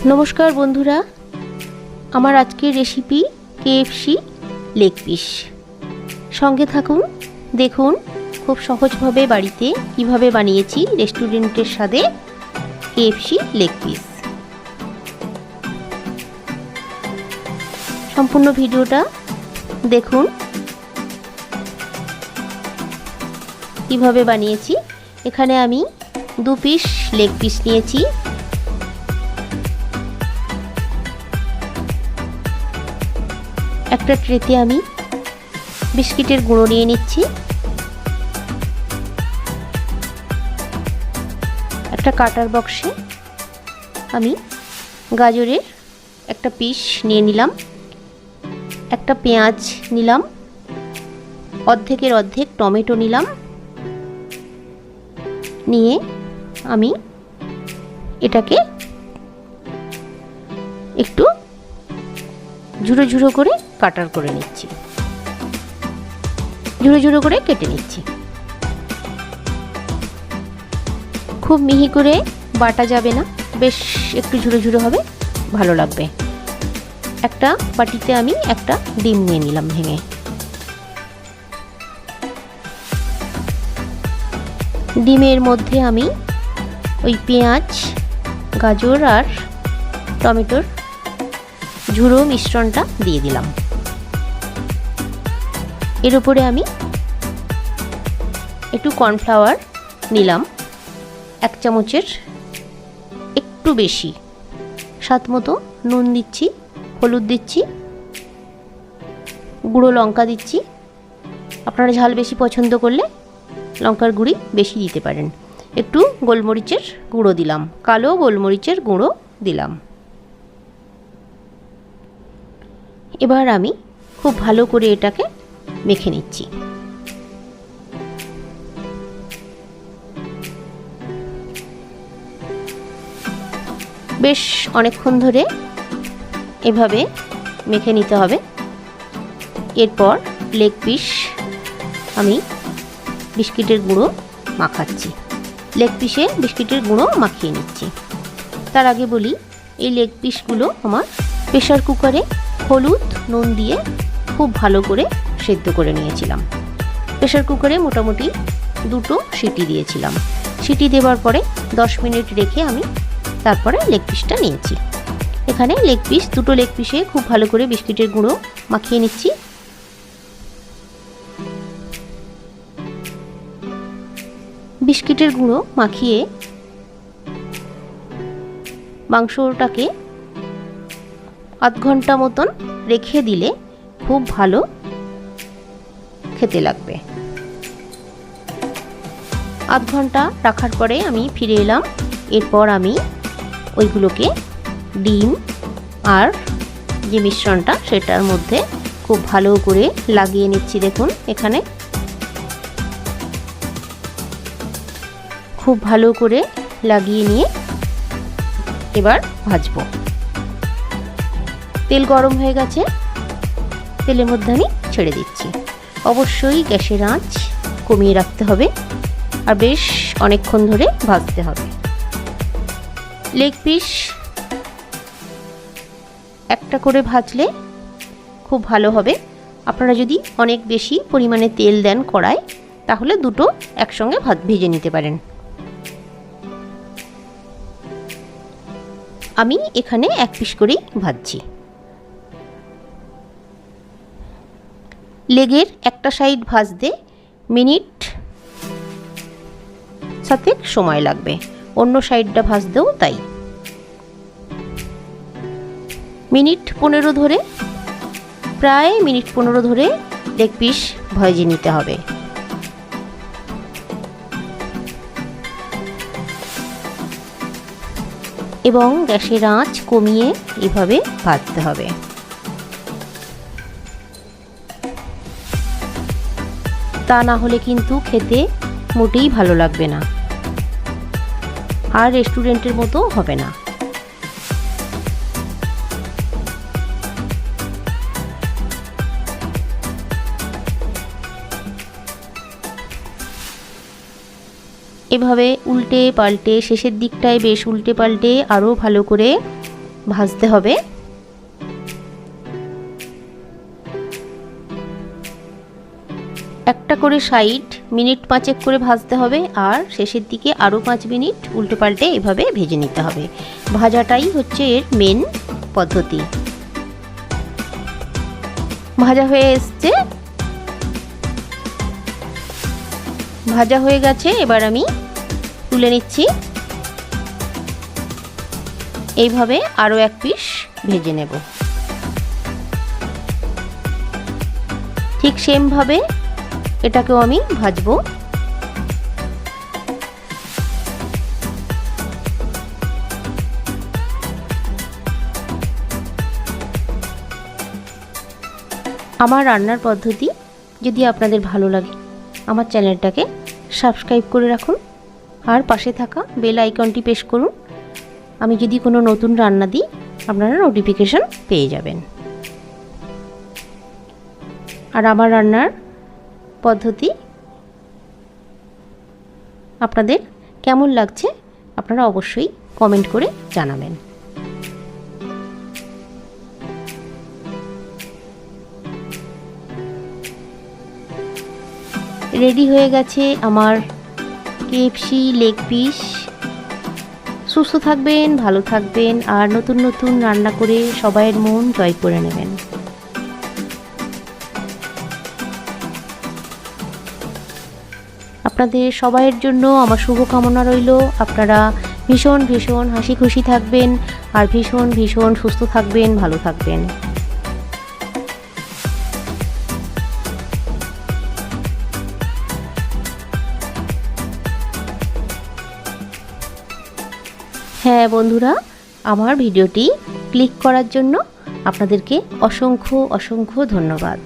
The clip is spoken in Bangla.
নমস্কার বন্ধুরা, আমার আজকের রেসিপি কেএফসি লেগ পিস। সঙ্গে থাকুন, দেখুন খুব সহজভাবে বাড়িতে কিভাবে বানিয়েছি রেস্টুরেন্টের স্বাদে কেএফসি লেগ পিস। সম্পূর্ণ ভিডিওটা দেখুন কিভাবে বানিয়েছি। এখানে আমি 2 পিস লেগ পিস নিয়েছি। একটা ট্রেতে আমি বিস্কিটের গুঁড়ো নিয়ে নিচ্ছি। একটা কাটার বক্সে আমি গাজরের একটা পিস নিয়ে নিলাম। একটা পেঁয়াজ নিলাম, অর্ধেকের অর্ধেক টমেটো নিলাম। নিয়ে আমি এটাকে একটু ঝুড়ো ঝুড়ো করে কাটার করে নিচ্ছি, ঝুড়ো ঝুড়ো করে কেটে নিচ্ছি। খুব মিহি করে বাটা যাবে না, বেশ একটু ঝুড়ো ঝুড়ো হবে, ভালো লাগবে। একটা বাটিতে আমি একটা ডিম নিয়ে নিলাম ভেঙে। ডিমের মধ্যে আমি ওই পেঁয়াজ, গাজর আর টমেটোর ঝুড়ো মিশ্রণটা দিয়ে দিলাম। এর উপরে আমি একটু কর্নফ্লাওয়ার নিলাম, 1 চামচের একটু বেশি। স্বাদ মতো নুন দিচ্ছি, হলুদ দিচ্ছি, গুঁড়ো লঙ্কা দিচ্ছি। আপনারা ঝাল বেশি পছন্দ করলে লঙ্কার গুঁড়ি বেশি দিতে পারেন। একটু গোলমরিচের গুঁড়ো দিলাম, কালো গোলমরিচের গুঁড়ো দিলাম। এবার আমি খুব ভালো করে এটাকে মেখে নিচ্ছি। বেশ অনেকক্ষণ ধরে এভাবে মেখে নিতে হবে। এরপর লেগ পিস আমি বিস্কিটের গুঁড়ো মাখাচ্ছি। লেগ পিসে বিস্কিটের গুঁড়ো মাখিয়ে নিচ্ছি। তার আগে বলি, এই লেগ পিসগুলো আমার প্রেসার কুকারে হলুদ নুন দিয়ে খুব ভালো করে সেদ্ধ করে নিয়েছিলাম। প্রেসার কুকারে মোটামুটি 2টো সিটি দিয়েছিলাম। সিটি দেওয়ার পরে 10 মিনিট রেখে আমি তারপরে লেগ পিসটা নিয়েছি। এখানে লেগ পিস, 2টো লেগ পিসে খুব ভালো করে বিস্কিটের গুঁড়ো মাখিয়ে নিচ্ছি। বিস্কিটের গুঁড়ো মাখিয়ে মাংসটাকে আধ ঘন্টা মতন রেখে দিলে খুব ভালো খেতে লাগবে। আধ ঘন্টা রাখার পরে আমি ফিরে এলাম। এরপর আমি ওইগুলোকে ডিম আর যে মিশ্রণটা সেটার মধ্যে খুব ভালো করে লাগিয়ে নিচ্ছি। দেখুন এখানে খুব ভালো করে লাগিয়ে নিয়ে এবার ভাজবো। তেল গরম হয়ে গেছে, তেলের মধ্যে আমি ছেড়ে দিচ্ছি। অবশ্যই গ্যাসের আঁচ কমিয়ে রাখতে হবে আর বেশ অনেকক্ষণ ধরে ভাজতে হবে। লেগ পিস একটা করে ভাজলে খুব ভালো হবে। আপনারা যদি অনেক বেশি পরিমাণে তেল দেন কড়ায়, তাহলে 2টো একসঙ্গে ভেজে নিতে পারেন। আমি এখানে 1 পিস করেই ভাজছি। লেগের একটা সাইড ভাজতে মিনিট 7 সময় লাগবে, অন্য সাইডটা ভাজতেও তাই। মিনিট 15 ধরে, প্রায় মিনিট 15 ধরে লেগ পিস ভেজে নিতে হবে। এবং গ্যাসের আঁচ কমিয়ে এভাবে ভাজতে হবে। তা না হলে কিন্তু খেতে মোটেই ভালো লাগবে না, আর রেস্টুরেন্টের মতো হবে না। এভাবে উল্টে পাল্টে শেষের দিকটায় বেশ উল্টে পাল্টে আরও ভালো করে ভাজতে হবে। একটা করে সাইড মিনিট 5 করে ভাজতে হবে, আর শেষের দিকে আরও 5 মিনিট উল্টো পাল্টে এভাবে ভেজে নিতে হবে। ভাজাটাই হচ্ছে এর মেন পদ্ধতি। ভাজা হয়ে এসছে, ভাজা হয়ে গেছে। এবার আমি তুলে নিচ্ছি। এইভাবে আরও এক পিস ভেজে নেব। ঠিক সেম ভাবে এটাকেও আমি ভাজবো। আমার রান্নার পদ্ধতি যদি আপনাদের ভালো লাগে, আমার চ্যানেলটাকে সাবস্ক্রাইব করে রাখুন, আর পাশে থাকা বেল আইকনটি প্রেস করুন। আমি যদি কোনো নতুন রান্না দিই, আপনারা নোটিফিকেশন পেয়ে যাবেন। আর আমার রান্নার পদ্ধতি আপনাদের কেমন লাগছে আপনারা অবশ্যই কমেন্ট করে জানাবেন। রেডি হয়ে গেছে আমার কেএফসি লেগ পিস। সুস্থ থাকবেন, ভালো থাকবেন, আর নতুন নতুন রান্না করে সবাইয়ের মন জয় করে নেবেন। আপনাদের সবাইয়ের জন্য আমার শুভকামনা রইল। আপনারা ভীষণ ভীষণ হাসি খুশি থাকবেন, আর ভীষণ ভীষণ সুস্থ থাকবেন, ভালো থাকবেন। হ্যাঁ বন্ধুরা, আমার ভিডিওটি ক্লিক করার জন্য আপনাদেরকে অসংখ্য অসংখ্য ধন্যবাদ।